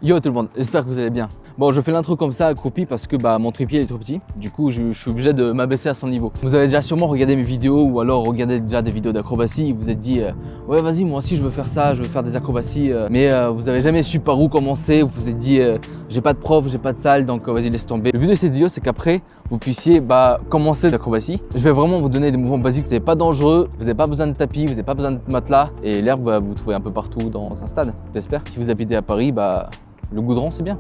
Yo tout le monde, j'espère que vous allez bien. Bon, je fais l'intro comme ça accroupi parce que mon trépied est trop petit. Du coup, je suis obligé de m'abaisser à son niveau. Vous avez déjà sûrement regardé mes vidéos ou alors regardé déjà des vidéos d'acrobatie. Vous vous êtes dit, ouais vas-y, moi aussi je veux faire ça, je veux faire des acrobaties. Mais vous n'avez jamais su par où commencer. Vous vous êtes dit, j'ai pas de prof, j'ai pas de salle, donc vas-y laisse tomber. Le but de cette vidéo, c'est qu'après, vous puissiez commencer l'acrobatie. Je vais vraiment vous donner des mouvements basiques. C'est pas dangereux, vous n'avez pas besoin de tapis, vous n'avez pas besoin de matelas. Et l'herbe, vous trouvez un peu partout dans un stade, j'espère. Si vous habitez à Paris, le goudron, c'est bien.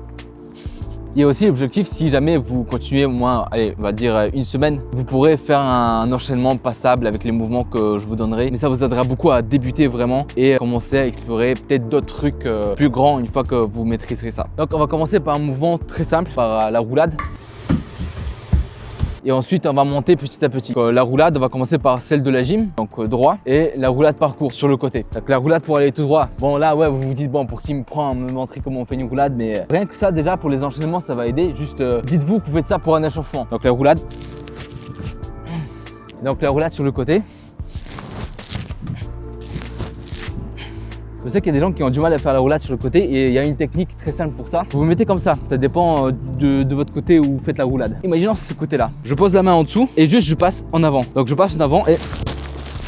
Il y a aussi l'objectif, si jamais vous continuez au moins, allez, on va dire une semaine, vous pourrez faire un enchaînement passable avec les mouvements que je vous donnerai. Mais ça vous aidera beaucoup à débuter vraiment et commencer à explorer peut-être d'autres trucs plus grands une fois que vous maîtriserez ça. Donc on va commencer par un mouvement très simple, par la roulade. Et ensuite, on va monter petit à petit. La roulade, on va commencer par celle de la gym, donc droit, et la roulade parcours sur le côté. Donc la roulade pour aller tout droit. Bon là, ouais, vous vous dites, bon, pour qui me prend à me montrer comment on fait une roulade, mais rien que ça, déjà, pour les enchaînements, ça va aider. Juste, dites-vous que vous faites ça pour un échauffement. Donc la roulade. Donc la roulade sur le côté. Je sais qu'il y a des gens qui ont du mal à faire la roulade sur le côté et il y a une technique très simple pour ça. Vous vous mettez comme ça dépend de votre côté où vous faites la roulade. Imaginons ce côté-là. Je pose la main en dessous et juste je passe en avant. Donc je passe en avant et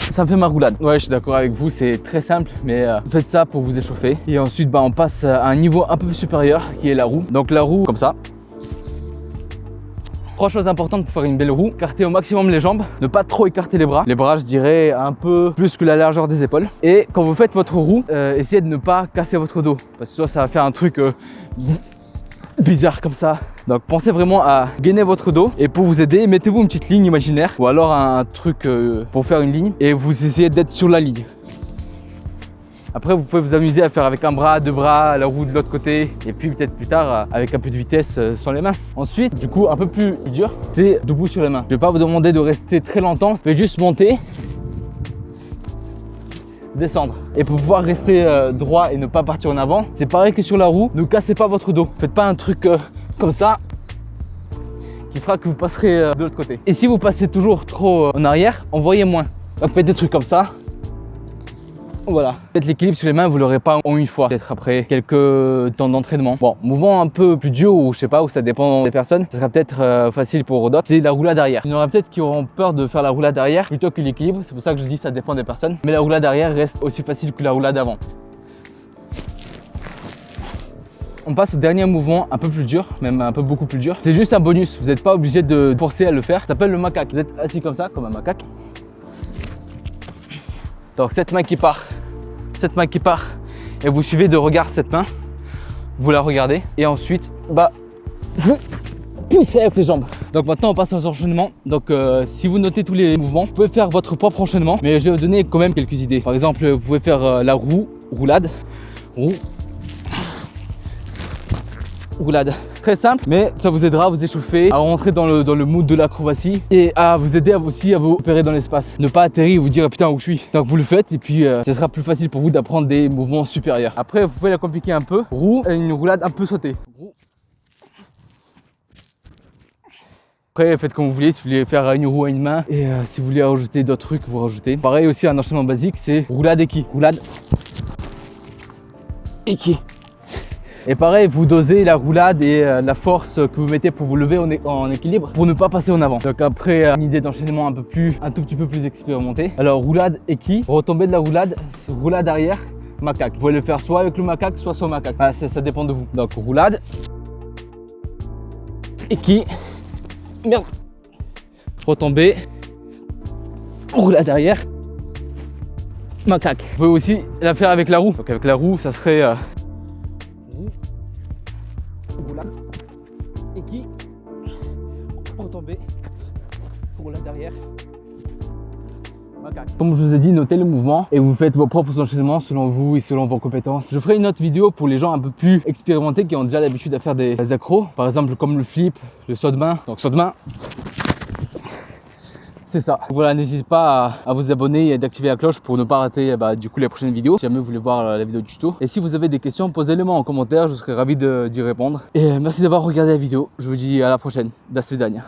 ça me fait ma roulade. Ouais, je suis d'accord avec vous, c'est très simple, mais faites ça pour vous échauffer. Et ensuite, on passe à un niveau un peu plus supérieur qui est la roue. Donc la roue comme ça. 3 choses importantes pour faire une belle roue: écarter au maximum les jambes, ne pas trop écarter les bras. Les bras, je dirais un peu plus que la largeur des épaules. Et quand vous faites votre roue, essayez de ne pas casser votre dos, parce que soit ça va faire un truc bizarre comme ça. Donc pensez vraiment à gainer votre dos, et pour vous aider, mettez-vous une petite ligne imaginaire ou alors un truc pour faire une ligne et vous essayez d'être sur la ligne. Après, vous pouvez vous amuser à faire avec un bras, 2 bras, la roue de l'autre côté, et puis peut-être plus tard avec un peu de vitesse sans les mains. Ensuite, du coup, un peu plus dur, c'est debout sur les mains. Je ne vais pas vous demander de rester très longtemps, je vais juste monter, descendre. Et pour pouvoir rester droit et ne pas partir en avant, c'est pareil que sur la roue, ne cassez pas votre dos. Faites pas un truc comme ça qui fera que vous passerez de l'autre côté. Et si vous passez toujours trop en arrière, envoyez moins. Donc faites des trucs comme ça. Voilà. Peut-être l'équilibre sur les mains, vous l'aurez pas en une fois. Peut-être après quelques temps d'entraînement. Bon, mouvement un peu plus dur ou je sais pas, où ça dépend des personnes. Ça sera peut-être facile pour d'autres. C'est la roulade arrière. Il y en aura peut-être qui auront peur de faire la roulade arrière plutôt que l'équilibre. C'est pour ça que je dis ça dépend des personnes. Mais la roulade arrière reste aussi facile que la roulade avant. On passe au dernier mouvement un peu plus dur, même un peu beaucoup plus dur. C'est juste un bonus. Vous n'êtes pas obligé de forcer à le faire. Ça s'appelle le macaque. Vous êtes assis comme ça, comme un macaque. Donc cette main qui part, et vous suivez de regard cette main, vous la regardez et ensuite vous poussez avec les jambes. Donc maintenant on passe aux enchaînements. Donc si vous notez tous les mouvements, vous pouvez faire votre propre enchaînement, mais je vais vous donner quand même quelques idées. Par exemple, vous pouvez faire la roulade, roulade. Très simple, mais ça vous aidera à vous échauffer, à rentrer dans le mood de l'acrobatie et à vous aider aussi à vous opérer dans l'espace. Ne pas atterrir et vous dire putain où je suis. Donc vous le faites et puis ce sera plus facile pour vous d'apprendre des mouvements supérieurs. Après vous pouvez la compliquer un peu. Roue et une roulade un peu sautée. Après faites comme vous voulez, si vous voulez faire une roue à une main et si vous voulez rajouter d'autres trucs, vous rajoutez. Pareil aussi un enchaînement basique, c'est roulade équi. Roulade équi. Et pareil, vous dosez la roulade et la force que vous mettez pour vous lever en équilibre pour ne pas passer en avant. Donc après, une idée d'enchaînement un tout petit peu plus expérimentée. Alors roulade équi, retombée de la roulade, roulade arrière, macaque. Vous pouvez le faire soit avec le macaque, soit sans macaque. Ça dépend de vous. Donc roulade équi, merde, retombée, roulade arrière, macaque. Vous pouvez aussi la faire avec la roue. Donc avec la roue, ça serait roulade, équi, retombée, roulade derrière, macaque. Comme je vous ai dit, notez le mouvement et vous faites vos propres enchaînements selon vous et selon vos compétences. Je ferai une autre vidéo pour les gens un peu plus expérimentés qui ont déjà l'habitude à faire des accros, par exemple comme le flip, le saut de main. Donc saut de main, c'est ça. Voilà, n'hésitez pas à vous abonner et d'activer la cloche pour ne pas rater du coup les prochaines vidéos. Si jamais vous voulez voir la vidéo tuto. Et si vous avez des questions, posez-les-moi en commentaire, je serai ravi d'y répondre. Et merci d'avoir regardé la vidéo. Je vous dis à la prochaine. Do svidania.